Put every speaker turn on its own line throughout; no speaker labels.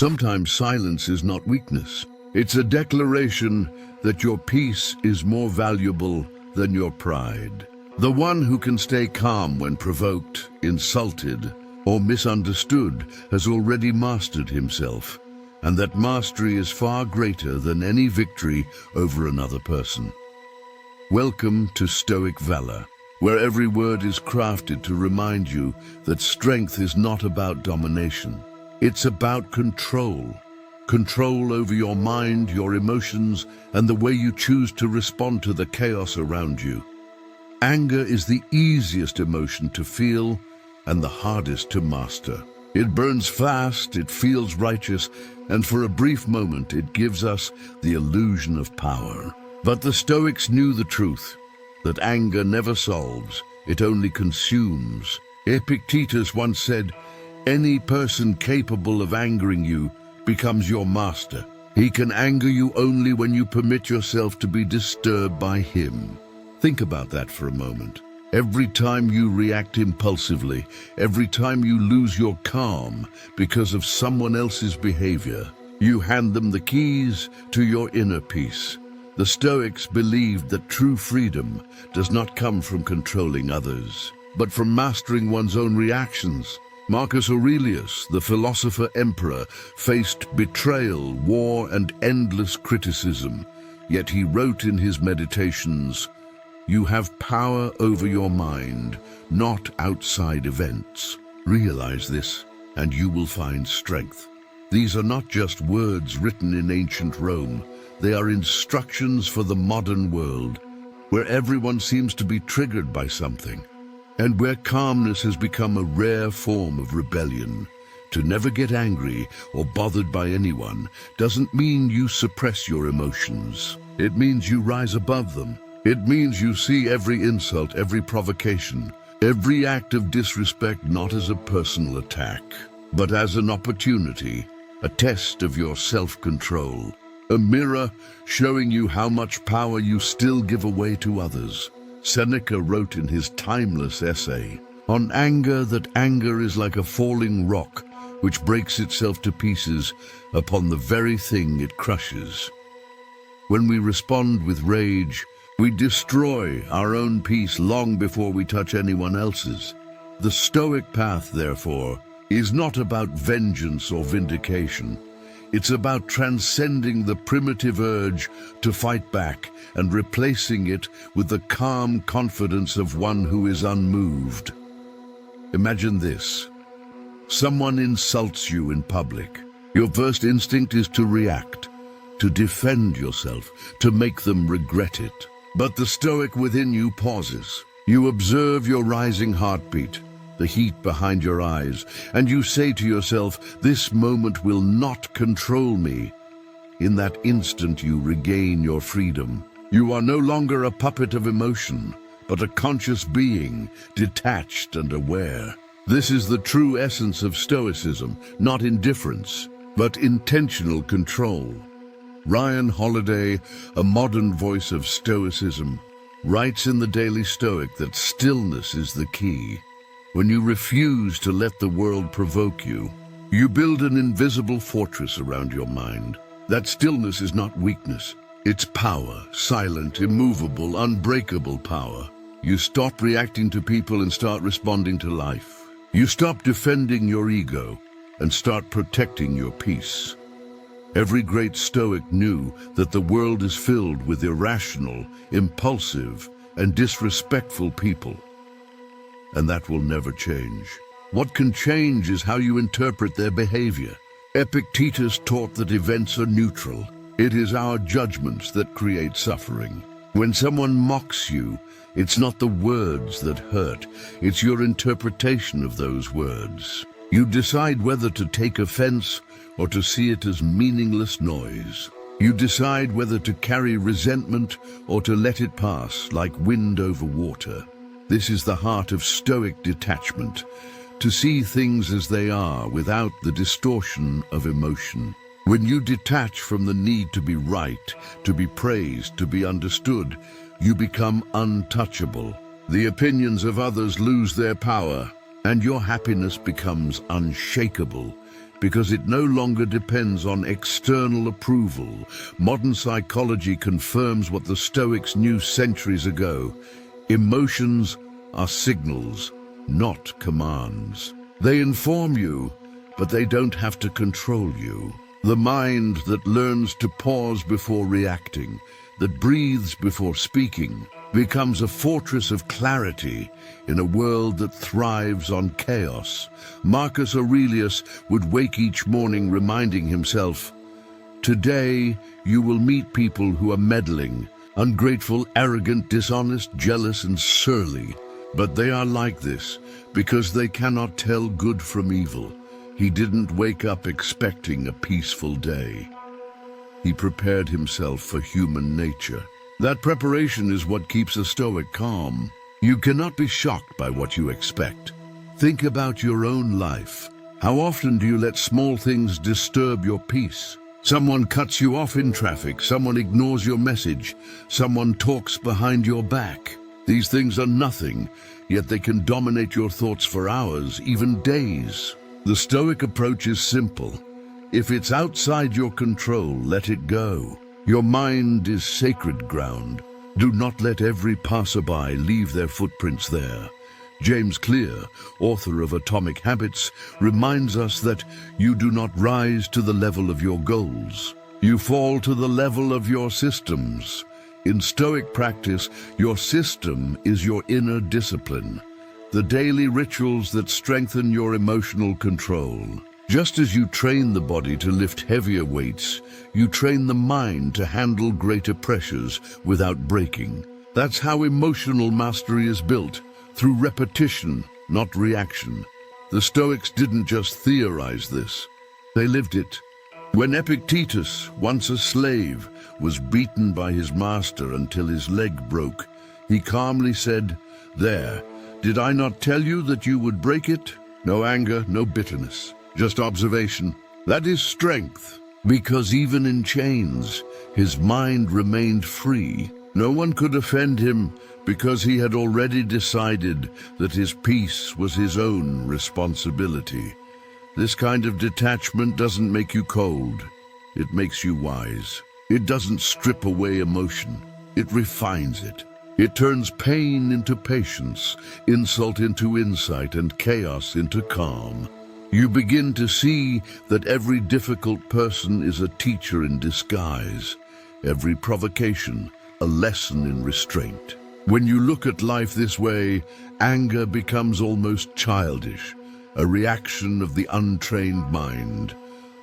Sometimes silence is not weakness. It's a declaration that your peace is more valuable than your pride. The one who can stay calm when provoked, insulted, or misunderstood has already mastered himself, and that mastery is far greater than any victory over another person. Welcome to Stoic Valor, where every word is crafted to remind you that strength is not about domination. It's about control. Control over your mind, your emotions, and the way you choose to respond to the chaos around you. Anger is the easiest emotion to feel and the hardest to master. It burns fast, it feels righteous, and for a brief moment it gives us the illusion of power. But the Stoics knew the truth, that anger never solves, it only consumes. Epictetus once said, "Any person capable of angering you becomes your master. He can anger you only when you permit yourself to be disturbed by him." Think about that for a moment. Every time you react impulsively, every time you lose your calm because of someone else's behavior, you hand them the keys to your inner peace. The Stoics believed that true freedom does not come from controlling others, but from mastering one's own reactions. Marcus Aurelius, the philosopher emperor, faced betrayal, war, and endless criticism. Yet he wrote in his meditations, "You have power over your mind, not outside events. Realize this, and you will find strength." These are not just words written in ancient Rome. They are instructions for the modern world, where everyone seems to be triggered by something, and where calmness has become a rare form of rebellion. To never get angry or bothered by anyone doesn't mean you suppress your emotions. It means you rise above them. It means you see every insult, every provocation, every act of disrespect not as a personal attack, but as an opportunity, a test of your self-control, a mirror showing you how much power you still give away to others. Seneca wrote in his timeless essay on anger that anger is like a falling rock which breaks itself to pieces upon the very thing it crushes. When we respond with rage, we destroy our own peace long before we touch anyone else's. The Stoic path, therefore, is not about vengeance or vindication. It's about transcending the primitive urge to fight back and replacing it with the calm confidence of one who is unmoved. Imagine this. Someone insults you in public. Your first instinct is to react, to defend yourself, to make them regret it. But the Stoic within you pauses. You observe your rising heartbeat, the heat behind your eyes, and you say to yourself, "This moment will not control me." In that instant you regain your freedom. You are no longer a puppet of emotion, but a conscious being, detached and aware. This is the true essence of Stoicism, not indifference, but intentional control. Ryan Holiday, a modern voice of Stoicism, writes in the Daily Stoic that stillness is the key. When you refuse to let the world provoke you, you build an invisible fortress around your mind. That stillness is not weakness. It's power, silent, immovable, unbreakable power. You stop reacting to people and start responding to life. You stop defending your ego and start protecting your peace. Every great Stoic knew that the world is filled with irrational, impulsive, and disrespectful people. And that will never change. What can change is how you interpret their behavior. Epictetus taught that events are neutral. It is our judgments that create suffering. When someone mocks you, it's not the words that hurt, it's your interpretation of those words. You decide whether to take offense or to see it as meaningless noise. You decide whether to carry resentment or to let it pass like wind over water. This is the heart of Stoic detachment, to see things as they are without the distortion of emotion. When you detach from the need to be right, to be praised, to be understood, you become untouchable. The opinions of others lose their power, and your happiness becomes unshakable because it no longer depends on external approval. Modern psychology confirms what the Stoics knew centuries ago. Emotions are signals, not commands. They inform you, but they don't have to control you. The mind that learns to pause before reacting, that breathes before speaking, becomes a fortress of clarity in a world that thrives on chaos. Marcus Aurelius would wake each morning reminding himself, "Today you will meet people who are meddling, ungrateful, arrogant, dishonest, jealous, and surly. But they are like this because they cannot tell good from evil." He didn't wake up expecting a peaceful day. He prepared himself for human nature. That preparation is what keeps a Stoic calm. You cannot be shocked by what you expect. Think about your own life. How often do you let small things disturb your peace? Someone cuts you off in traffic, someone ignores your message, someone talks behind your back. These things are nothing, yet they can dominate your thoughts for hours, even days. The Stoic approach is simple. If it's outside your control, let it go. Your mind is sacred ground. Do not let every passerby leave their footprints there. James Clear, author of Atomic Habits, reminds us that you do not rise to the level of your goals. You fall to the level of your systems. In Stoic practice, your system is your inner discipline, the daily rituals that strengthen your emotional control. Just as you train the body to lift heavier weights, you train the mind to handle greater pressures without breaking. That's how emotional mastery is built, through repetition, not reaction. The Stoics didn't just theorize this, they lived it. When Epictetus, once a slave, was beaten by his master until his leg broke, he calmly said, "There, did I not tell you that you would break it?" No anger, no bitterness, just observation. That is strength, because even in chains, his mind remained free. No one could offend him because he had already decided that his peace was his own responsibility. This kind of detachment doesn't make you cold, it makes you wise. It doesn't strip away emotion, it refines it. It turns pain into patience, insult into insight, and chaos into calm. You begin to see that every difficult person is a teacher in disguise, every provocation a lesson in restraint. When you look at life this way, anger becomes almost childish, a reaction of the untrained mind.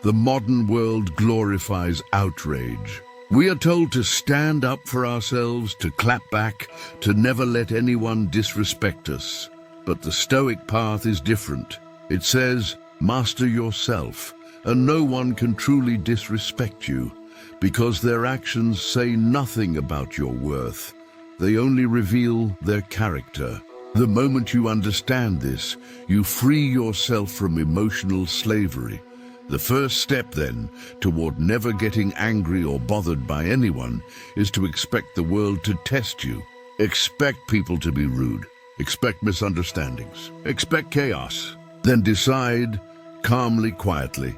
The modern world glorifies outrage. We are told to stand up for ourselves, to clap back, to never let anyone disrespect us. But the Stoic path is different. It says, master yourself, and no one can truly disrespect you, because their actions say nothing about your worth. They only reveal their character. The moment you understand this, you free yourself from emotional slavery. The first step, then, toward never getting angry or bothered by anyone is to expect the world to test you. Expect people to be rude. Expect misunderstandings. Expect chaos. Then decide, calmly, quietly,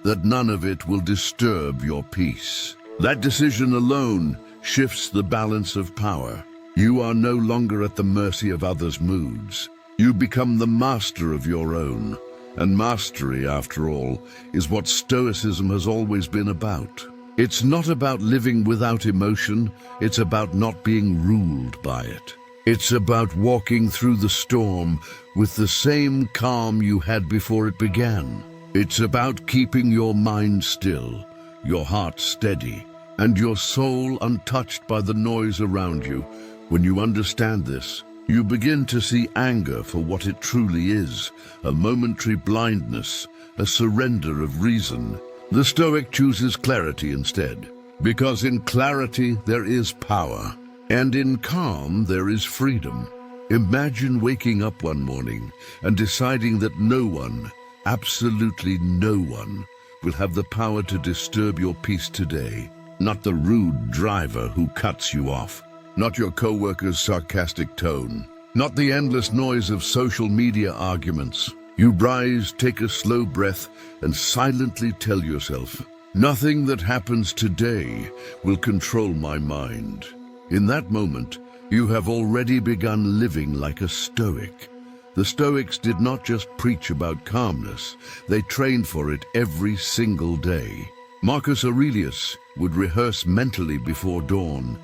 that none of it will disturb your peace. That decision alone shifts the balance of power. You are no longer at the mercy of others' moods. You become the master of your own. And mastery, after all, is what Stoicism has always been about. It's not about living without emotion, it's about not being ruled by it. It's about walking through the storm with the same calm you had before it began. It's about keeping your mind still, your heart steady, and your soul untouched by the noise around you. When you understand this, you begin to see anger for what it truly is, a momentary blindness, a surrender of reason. The Stoic chooses clarity instead, because in clarity there is power, and in calm there is freedom. Imagine waking up one morning and deciding that no one, absolutely no one, will have the power to disturb your peace today. Not the rude driver who cuts you off, not your co-worker's sarcastic tone, not the endless noise of social media arguments. You rise, take a slow breath, and silently tell yourself, "Nothing that happens today will control my mind." In that moment, you have already begun living like a Stoic. The Stoics did not just preach about calmness, they trained for it every single day. Marcus Aurelius would rehearse mentally before dawn,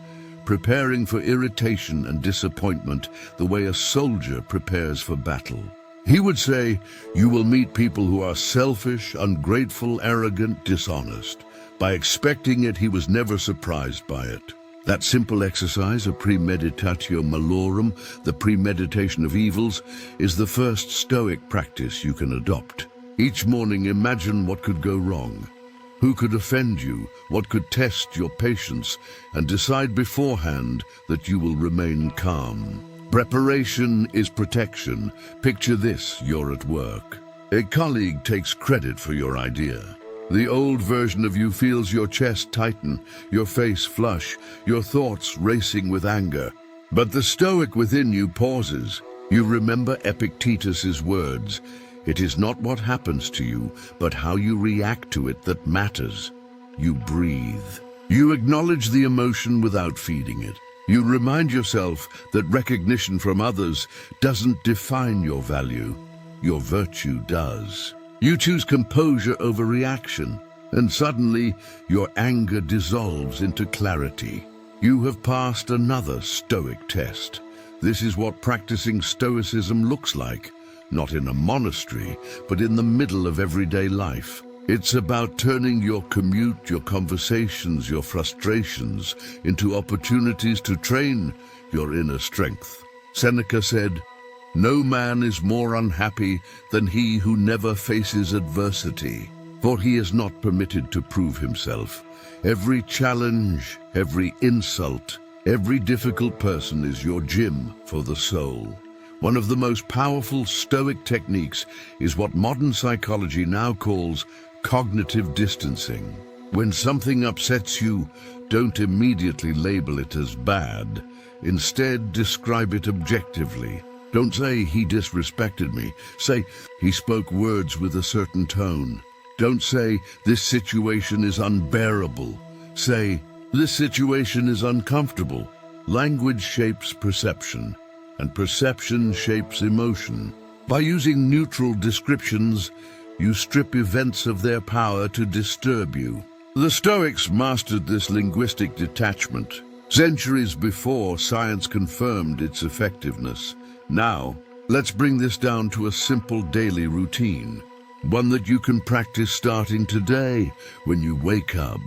preparing for irritation and disappointment the way a soldier prepares for battle. He would say, "You will meet people who are selfish, ungrateful, arrogant, dishonest." By expecting it, he was never surprised by it. That simple exercise, a premeditatio malorum, the premeditation of evils, is the first Stoic practice you can adopt. Each morning, imagine what could go wrong. Who could offend you? What could test your patience? And decide beforehand that you will remain calm. Preparation is protection. Picture this: you're at work. A colleague takes credit for your idea. The old version of you feels your chest tighten, your face flush, your thoughts racing with anger. But the Stoic within you pauses. You remember Epictetus's words: "It is not what happens to you, but how you react to it that matters." You breathe. You acknowledge the emotion without feeding it. You remind yourself that recognition from others doesn't define your value. Your virtue does. You choose composure over reaction, and suddenly your anger dissolves into clarity. You have passed another Stoic test. This is what practicing Stoicism looks like. Not in a monastery, but in the middle of everyday life. It's about turning your commute, your conversations, your frustrations into opportunities to train your inner strength. Seneca said, "No man is more unhappy than he who never faces adversity, for he is not permitted to prove himself." Every challenge, every insult, every difficult person is your gym for the soul. One of the most powerful Stoic techniques is what modern psychology now calls cognitive distancing. When something upsets you, don't immediately label it as bad. Instead, describe it objectively. Don't say, "He disrespected me." Say, "He spoke words with a certain tone." Don't say, "This situation is unbearable." Say, "This situation is uncomfortable." Language shapes perception, and perception shapes emotion. By using neutral descriptions, you strip events of their power to disturb you. The Stoics mastered this linguistic detachment. Centuries before, science confirmed its effectiveness. Now, let's bring this down to a simple daily routine. One that you can practice starting today when you wake up.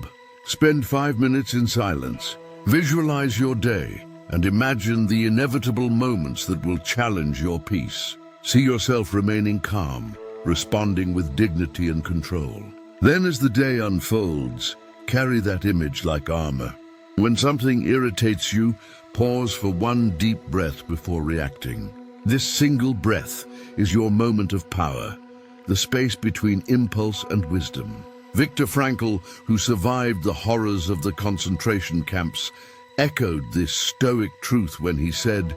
Spend 5 minutes in silence. Visualize your day and imagine the inevitable moments that will challenge your peace. See yourself remaining calm, responding with dignity and control. Then as the day unfolds, carry that image like armor. When something irritates you, pause for one deep breath before reacting. This single breath is your moment of power, the space between impulse and wisdom. Viktor Frankl, who survived the horrors of the concentration camps, echoed this Stoic truth when he said,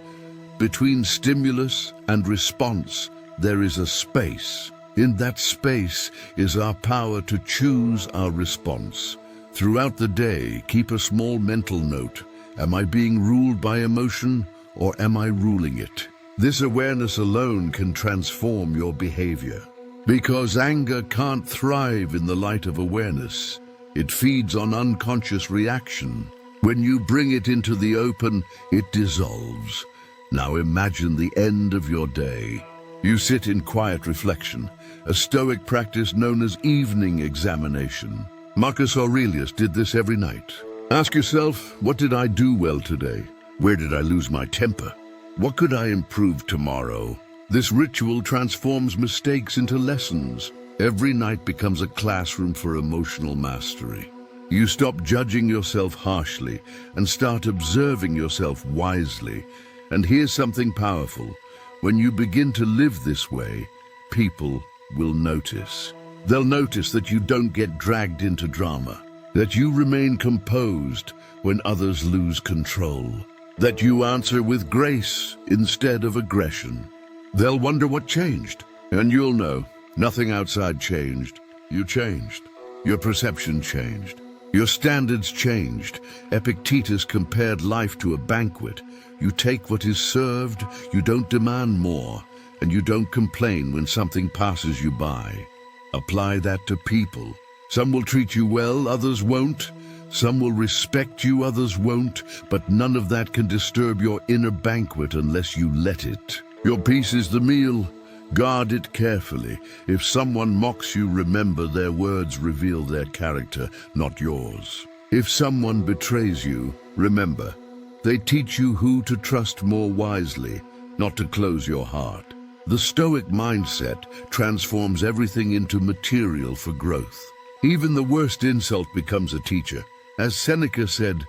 "Between stimulus and response, there is a space. In that space is our power to choose our response." Throughout the day, keep a small mental note. Am I being ruled by emotion, or am I ruling it? This awareness alone can transform your behavior. Because anger can't thrive in the light of awareness. It feeds on unconscious reaction. When you bring it into the open, it dissolves. Now imagine the end of your day. You sit in quiet reflection, a Stoic practice known as evening examination. Marcus Aurelius did this every night. Ask yourself, what did I do well today? Where did I lose my temper? What could I improve tomorrow? This ritual transforms mistakes into lessons. Every night becomes a classroom for emotional mastery. You stop judging yourself harshly and start observing yourself wisely. And here's something powerful. When you begin to live this way, people will notice. They'll notice that you don't get dragged into drama, that you remain composed when others lose control, that you answer with grace instead of aggression. They'll wonder what changed. And you'll know, nothing outside changed. You changed. Your perception changed. Your standards changed. Epictetus compared life to a banquet. You take what is served, you don't demand more, and you don't complain when something passes you by. Apply that to people. Some will treat you well, others won't. Some will respect you, others won't, but none of that can disturb your inner banquet unless you let it. Your peace is the meal. Guard it carefully. If someone mocks you, remember their words reveal their character, not yours. If someone betrays you, remember, they teach you who to trust more wisely, not to close your heart. The Stoic mindset transforms everything into material for growth. Even the worst insult becomes a teacher. As Seneca said,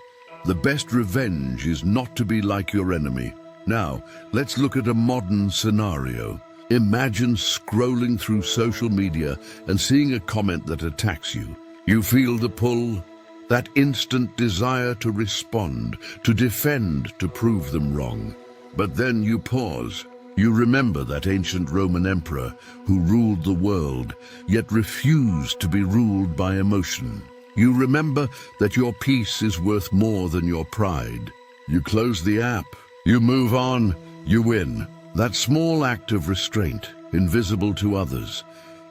the best revenge is not to be like your enemy. Now, let's look at a modern scenario. Imagine scrolling through social media and seeing a comment that attacks you. You feel the pull, that instant desire to respond, to defend, to prove them wrong. But then you pause. You remember that ancient Roman emperor who ruled the world, yet refused to be ruled by emotion. You remember that your peace is worth more than your pride. You close the app, you move on, you win. That small act of restraint, invisible to others,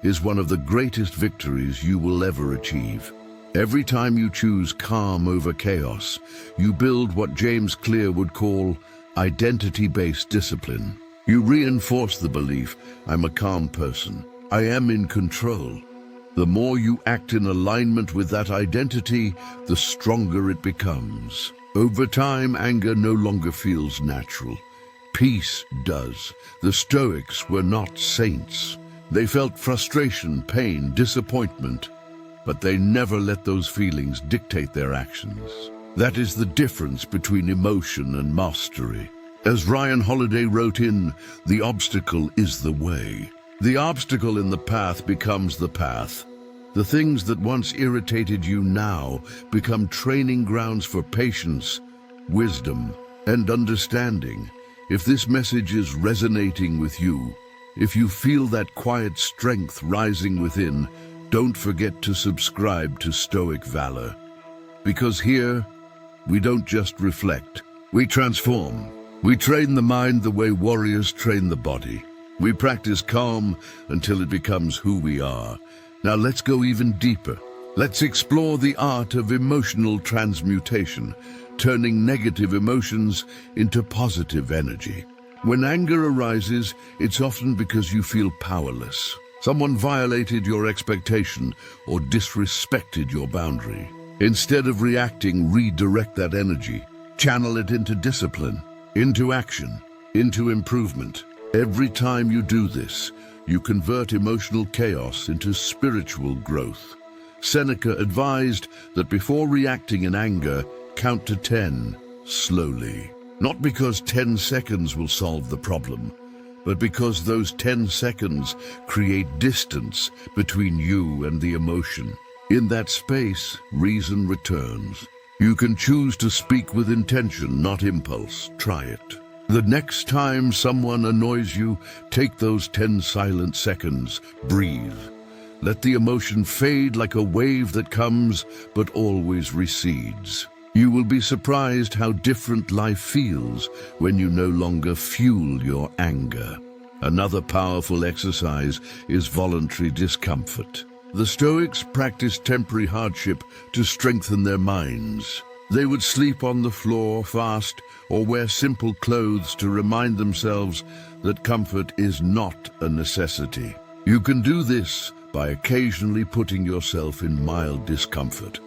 is one of the greatest victories you will ever achieve. Every time you choose calm over chaos, you build what James Clear would call identity-based discipline. You reinforce the belief, I'm a calm person, I am in control. The more you act in alignment with that identity, the stronger it becomes. Over time, anger no longer feels natural. Peace does. The Stoics were not saints. They felt frustration, pain, disappointment, but they never let those feelings dictate their actions. That is the difference between emotion and mastery. As Ryan Holiday wrote in, the obstacle is the way. The obstacle in the path becomes the path. The things that once irritated you now become training grounds for patience, wisdom, and understanding. If this message is resonating with you, if you feel that quiet strength rising within, don't forget to subscribe to Stoic Valor. Because here, we don't just reflect, we transform. We train the mind the way warriors train the body. We practice calm until it becomes who we are. Now let's go even deeper. Let's explore the art of emotional transmutation, turning negative emotions into positive energy. When anger arises, it's often because you feel powerless. Someone violated your expectation or disrespected your boundary. Instead of reacting, redirect that energy. Channel it into discipline, into action, into improvement. Every time you do this, you convert emotional chaos into spiritual growth. Seneca advised that before reacting in anger, count to 10, slowly. Not because 10 seconds will solve the problem, but because those 10 seconds create distance between you and the emotion. In that space, reason returns. You can choose to speak with intention, not impulse. Try it. The next time someone annoys you, take those 10 silent seconds. Breathe. Let the emotion fade like a wave that comes but always recedes. You will be surprised how different life feels when you no longer fuel your anger. Another powerful exercise is voluntary discomfort. The Stoics practiced temporary hardship to strengthen their minds. They would sleep on the floor, fast, or wear simple clothes to remind themselves that comfort is not a necessity. You can do this by occasionally putting yourself in mild discomfort,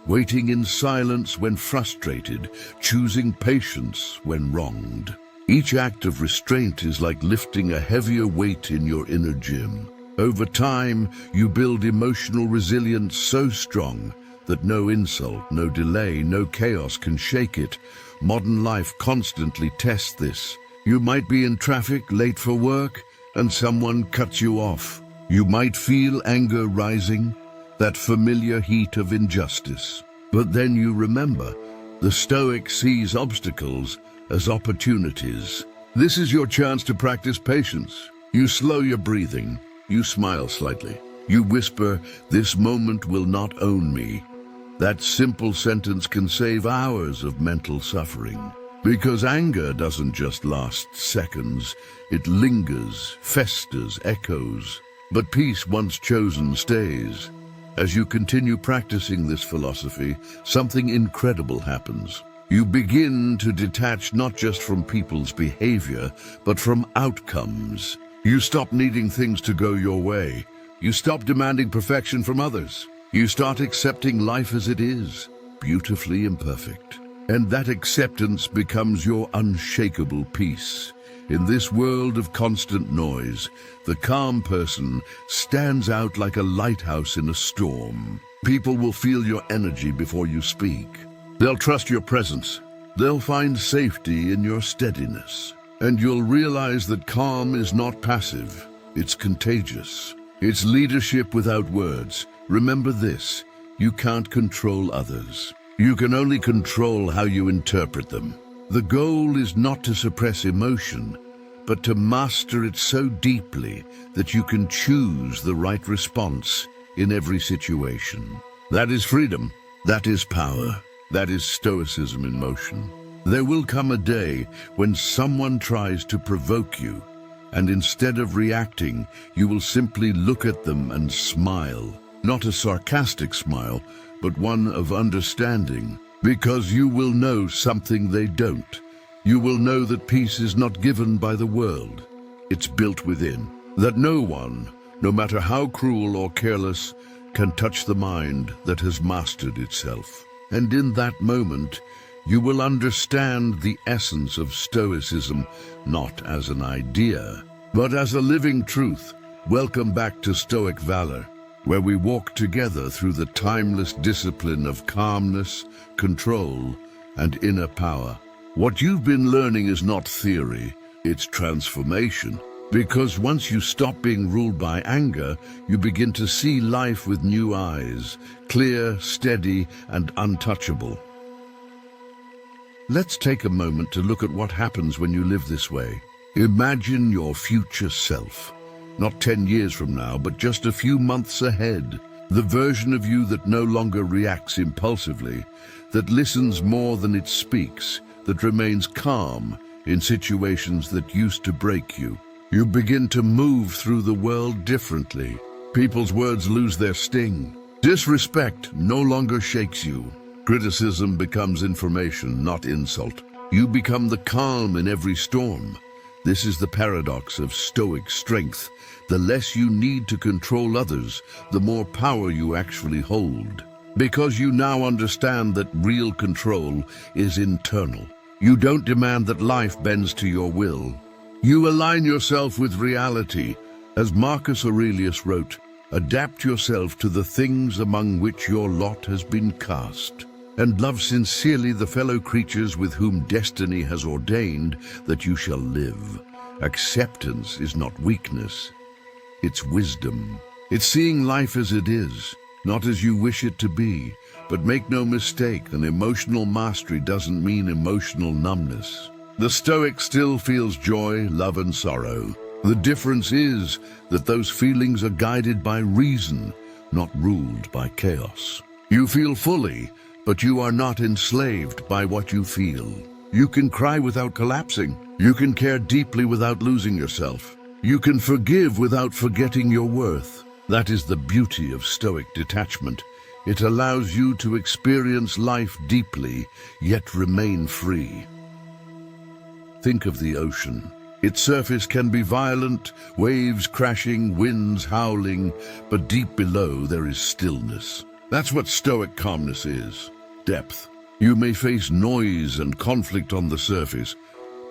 waiting in silence when frustrated, choosing patience when wronged. Each act of restraint is like lifting a heavier weight in your inner gym. Over time, you build emotional resilience so strong that no insult, no delay, no chaos can shake it. Modern life constantly tests this. You might be in traffic, late for work, and someone cuts you off. You might feel anger rising, that familiar heat of injustice. But then you remember, the Stoic sees obstacles as opportunities. This is your chance to practice patience. You slow your breathing. You smile slightly. You whisper, "This moment will not own me." That simple sentence can save hours of mental suffering. Because anger doesn't just last seconds, it lingers, festers, echoes. But peace once chosen stays. As you continue practicing this philosophy, something incredible happens. You begin to detach not just from people's behavior, but from outcomes. You stop needing things to go your way. You stop demanding perfection from others. You start accepting life as it is, beautifully imperfect. And that acceptance becomes your unshakable peace. In this world of constant noise, the calm person stands out like a lighthouse in a storm. People will feel your energy before you speak. They'll trust your presence. They'll find safety in your steadiness. And you'll realize that calm is not passive. It's contagious. It's leadership without words. Remember this, you can't control others. You can only control how you interpret them. The goal is not to suppress emotion, but to master it so deeply that you can choose the right response in every situation. That is freedom. That is power. That is Stoicism in motion. There will come a day when someone tries to provoke you, and instead of reacting, you will simply look at them and smile. Not a sarcastic smile, but one of understanding, because you will know something they don't. You will know that peace is not given by the world. It's built within. That no one, no matter how cruel or careless, can touch the mind that has mastered itself. And in that moment, you will understand the essence of Stoicism, not as an idea, but as a living truth. Welcome back to Stoic Valor, where we walk together through the timeless discipline of calmness, control, and inner power. What you've been learning is not theory, it's transformation. Because once you stop being ruled by anger, you begin to see life with new eyes, clear, steady, and untouchable. Let's take a moment to look at what happens when you live this way. Imagine your future self. Not 10 years from now, but just a few months ahead. The version of you that no longer reacts impulsively, that listens more than it speaks, that remains calm in situations that used to break you. You begin to move through the world differently. People's words lose their sting. Disrespect no longer shakes you. Criticism becomes information, not insult. You become the calm in every storm. This is the paradox of Stoic strength. The less you need to control others, the more power you actually hold. Because you now understand that real control is internal. You don't demand that life bends to your will. You align yourself with reality. As Marcus Aurelius wrote, adapt yourself to the things among which your lot has been cast, and love sincerely the fellow creatures with whom destiny has ordained that you shall live. Acceptance is not weakness, it's wisdom. It's seeing life as it is, not as you wish it to be. But make no mistake, an emotional mastery doesn't mean emotional numbness. The Stoic still feels joy, love, and sorrow. The difference is that those feelings are guided by reason, not ruled by chaos. You feel fully, but you are not enslaved by what you feel. You can cry without collapsing. You can care deeply without losing yourself. You can forgive without forgetting your worth. That is the beauty of Stoic detachment. It allows you to experience life deeply, yet remain free. Think of the ocean. Its surface can be violent, waves crashing, winds howling, but deep below there is stillness. That's what Stoic calmness is, depth. You may face noise and conflict on the surface,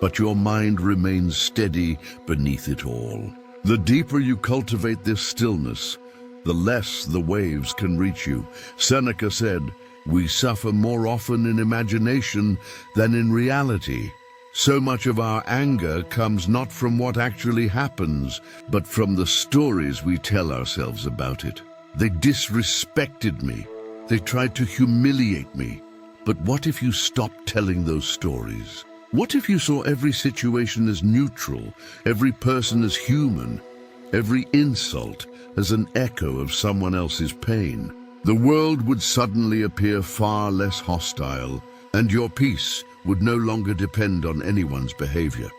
but your mind remains steady beneath it all. The deeper you cultivate this stillness, the less the waves can reach you. Seneca said, "We suffer more often in imagination than in reality." So much of our anger comes not from what actually happens, but from the stories we tell ourselves about it. They disrespected me. They tried to humiliate me. But what if you stopped telling those stories? What if you saw every situation as neutral, every person as human, every insult as an echo of someone else's pain? The world would suddenly appear far less hostile, and your peace would no longer depend on anyone's behavior.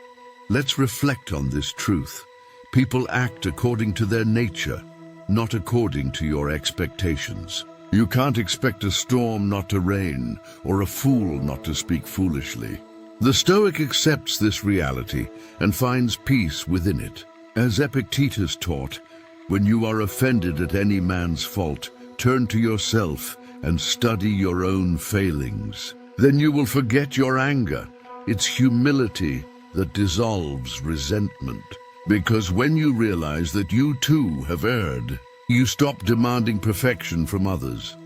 Let's reflect on this truth. People act according to their nature, not according to your expectations. You can't expect a storm not to rain, or a fool not to speak foolishly. The Stoic accepts this reality and finds peace within it. As Epictetus taught, when you are offended at any man's fault, turn to yourself and study your own failings. Then you will forget your anger. It's humility that dissolves resentment. Because when you realize that you too have erred, you stop demanding perfection from others.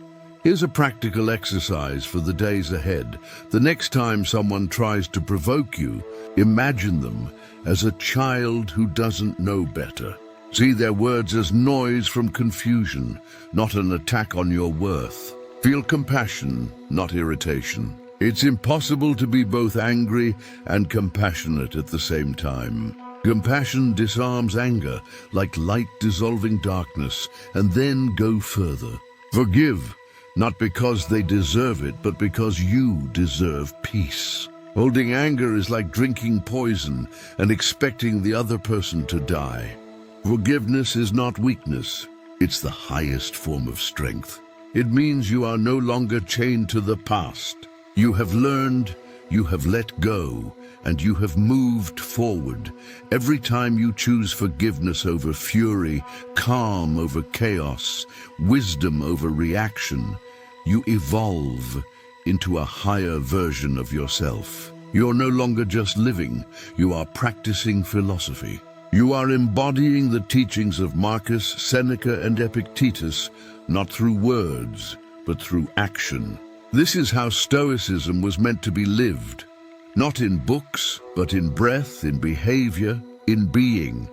Here's a practical exercise for the days ahead. The next time someone tries to provoke you, imagine them as a child who doesn't know better. See their words as noise from confusion, not an attack on your worth. Feel compassion, not irritation. It's impossible to be both angry and compassionate at the same time. Compassion disarms anger like light dissolving darkness, and then go further. Forgive, not because they deserve it, but because you deserve peace. Holding anger is like drinking poison and expecting the other person to die. Forgiveness is not weakness. It's the highest form of strength. It means you are no longer chained to the past. You have learned, you have let go, and you have moved forward. Every time you choose forgiveness over fury, calm over chaos, wisdom over reaction, you evolve into a higher version of yourself. You're no longer just living, you are practicing philosophy. You are embodying the teachings of Marcus, Seneca, and Epictetus, not through words, but through action. This is how Stoicism was meant to be lived. Not in books, but in breath, in behavior, in being.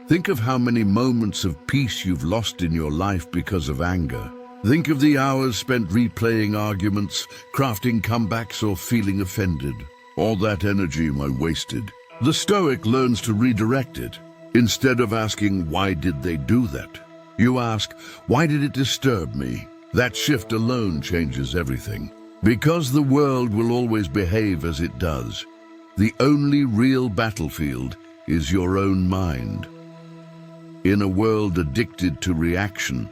Think of how many moments of peace you've lost in your life because of anger. Think of the hours spent replaying arguments, crafting comebacks, or feeling offended. All that energy I wasted. The Stoic learns to redirect it. Instead of asking, why did they do that? You ask, why did it disturb me? That shift alone changes everything. Because the world will always behave as it does. The only real battlefield is your own mind. In a world addicted to reaction,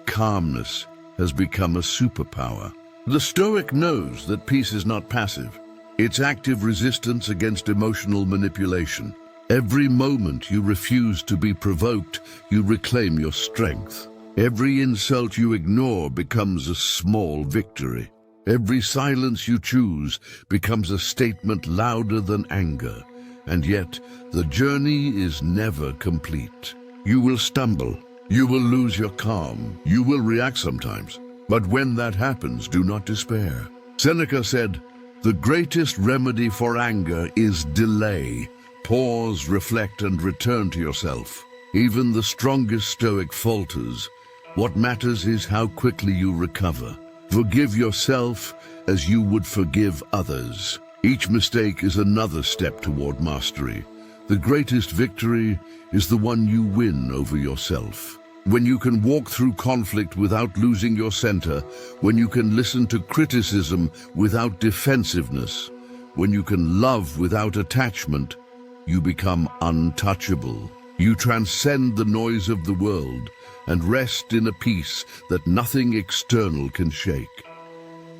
calmness has become a superpower. The Stoic knows that peace is not passive. It's active resistance against emotional manipulation. Every moment you refuse to be provoked, you reclaim your strength. Every insult you ignore becomes a small victory. Every silence you choose becomes a statement louder than anger. And yet, the journey is never complete. You will stumble. You will lose your calm. You will react sometimes. But when that happens, do not despair. Seneca said, "The greatest remedy for anger is delay. Pause, reflect, and return to yourself." Even the strongest Stoic falters. What matters is how quickly you recover. Forgive yourself as you would forgive others. Each mistake is another step toward mastery. The greatest victory is the one you win over yourself. When you can walk through conflict without losing your center, when you can listen to criticism without defensiveness, when you can love without attachment, you become untouchable. You transcend the noise of the world and rest in a peace that nothing external can shake.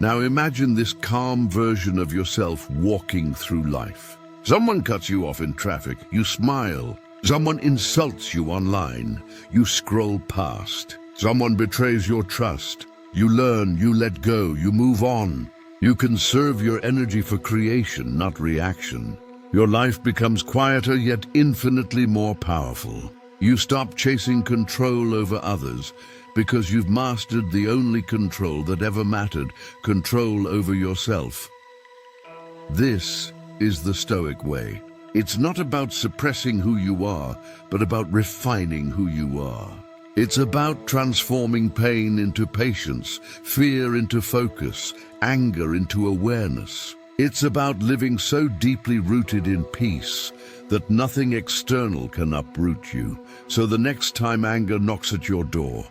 Now imagine this calm version of yourself walking through life. Someone cuts you off in traffic, you smile. Someone insults you online, you scroll past. Someone betrays your trust. You learn, you let go, you move on. You conserve your energy for creation, not reaction. Your life becomes quieter yet infinitely more powerful. You stop chasing control over others because you've mastered the only control that ever mattered, control over yourself. This is the Stoic way. It's not about suppressing who you are, but about refining who you are. It's about transforming pain into patience, fear into focus, anger into awareness. It's about living so deeply rooted in peace that nothing external can uproot you. So the next time anger knocks at your door,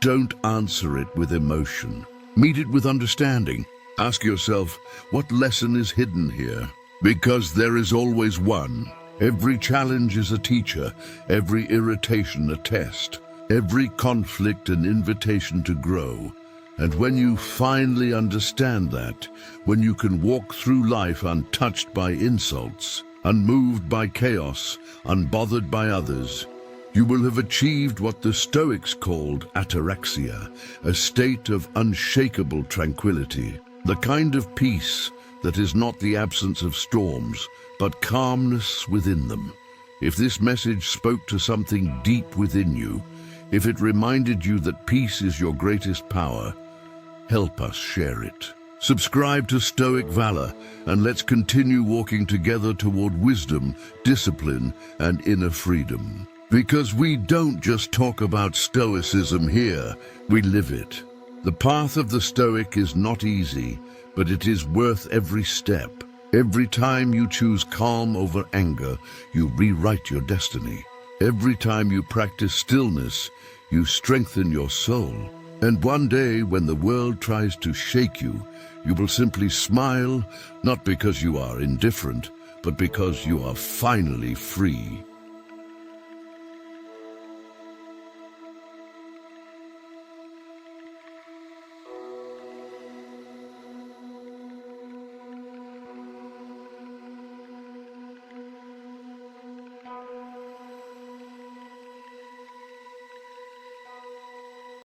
don't answer it with emotion. Meet it with understanding. Ask yourself, what lesson is hidden here? Because there is always one. Every challenge is a teacher, every irritation a test, every conflict an invitation to grow. And when you finally understand that, when you can walk through life untouched by insults, unmoved by chaos, unbothered by others, you will have achieved what the Stoics called ataraxia, a state of unshakable tranquility, the kind of peace that is not the absence of storms, but calmness within them. If this message spoke to something deep within you, if it reminded you that peace is your greatest power, help us share it. Subscribe to Stoic Valor, and let's continue walking together toward wisdom, discipline, and inner freedom. Because we don't just talk about Stoicism here, we live it. The path of the Stoic is not easy, but it is worth every step. Every time you choose calm over anger, you rewrite your destiny. Every time you practice stillness, you strengthen your soul. And one day, when the world tries to shake you, you will simply smile, not because you are indifferent, but because you are finally free.